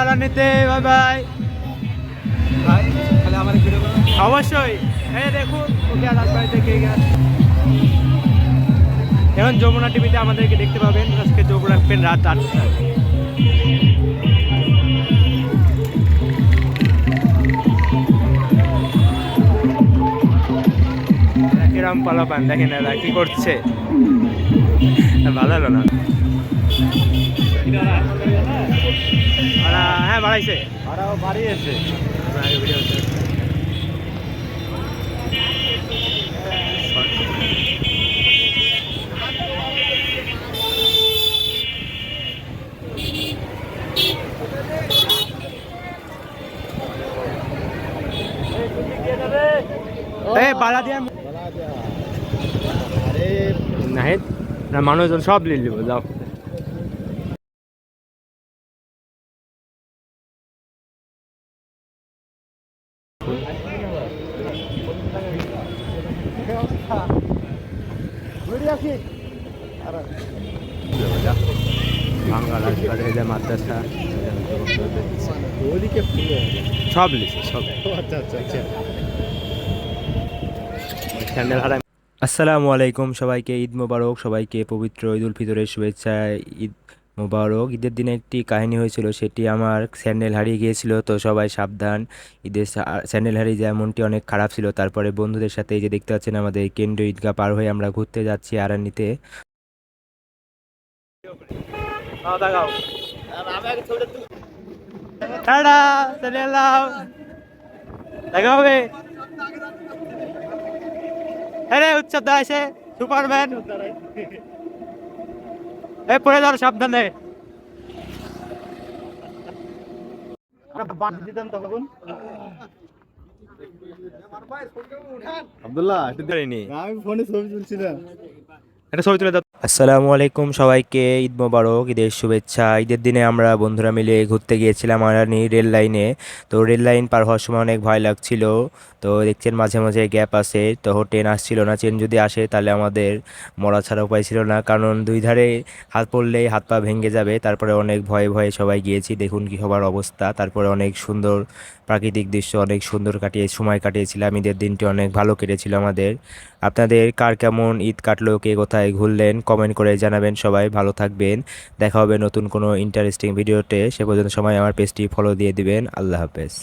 আরানিতে, bye bye. অবশ্যই এই দেখুন ওকে রাজবাড়ি থেকে এখন যমুনা টিভিতে আমাদেরকে দেখতে পাবেন। আজকে যোগ রাখবেন রাত 8টায়। কিরম পালাপান দেখেন এরা কি করছে, ভালো হলো না। হ্যাঁ বাড়াইছে, বাড়িয়েছে। বাড়া দিয়ে না মানুষজন সব লিয়ে নিব, যাও। বাংলা রাজবাড়ি মাদ্রাসা সব লিখে সব। আসসালামু আলাইকুম সবাইকে, ঈদ মোবারক। সবাইকে পবিত্র ঈদ উল ফিতরের শুভেচ্ছা, ঈদ মোবারক। ঈদের দিনে একটি কাহিনী হয়েছিল, সেটি আমার স্যান্ডেল হারিয়ে গিয়েছিল। তো সবাই সাবধান, ঈদের স্যান্ডেল হারিয়ে যায় মনটি অনেক খারাপ ছিল। তারপরে বন্ধুদের সাথে এই যে দেখতে পাচ্ছেন আমাদের কেন্দ্রীয় ঈদগাহ পার হয়ে আমরা ঘুরতে যাচ্ছি আরানিতে। দেখা হবে। আরে উৎসব দা আছে সুপারম্যান, এই পড়ে যাওয়ার সাবধানে। আব্দুল্লাহ আমি ফোনে ছবি তুলছি না, এটা ছবি তুলে দাও। আসসালামু আলাইকুম সবাইকে, ঈদ মোবারক, ঈদের শুভেচ্ছা। ঈদের দিনে আমরা বন্ধুরা মিলে ঘুরতে গিয়েছিলাম আরানি রেল লাইনে। তো রেল লাইন পার হওয়ার সময় অনেক ভয় লাগছিল। তো দেখছেন মাঝে মাঝে গ্যাপ আছে, তো ট্রেন আসছিল না। ট্রেন যদি আসে তাহলে আমাদের মরা ছাড়া উপায় ছিল না, কারণ দুই ধারে হাত পড়লেই হাত পা ভেঙে যাবে। তারপরে অনেক ভয়ে ভয়ে সবাই গিয়েছি, দেখুন কি সবার অবস্থা। তারপরে অনেক সুন্দর প্রাকৃতিক দৃশ্য, অনেক সুন্দর সময় কাটিয়েছিলাম। ঈদের দিনটি অনেক ভালো কেটেছিল আমাদের। আপনাদের কার কেমন ঈদ কাটলো, কে কোথায় ঘুরলেন, কমেন্ট করে জানাবেন। সবাই ভালো থাকবেন, দেখা হবে নতুন কোনো ইন্টারেস্টিং ভিডিওতে। সে পর্যন্ত সময় আমার পেজটি ফলো দিয়ে দিবেন। আল্লাহ হাফেজ।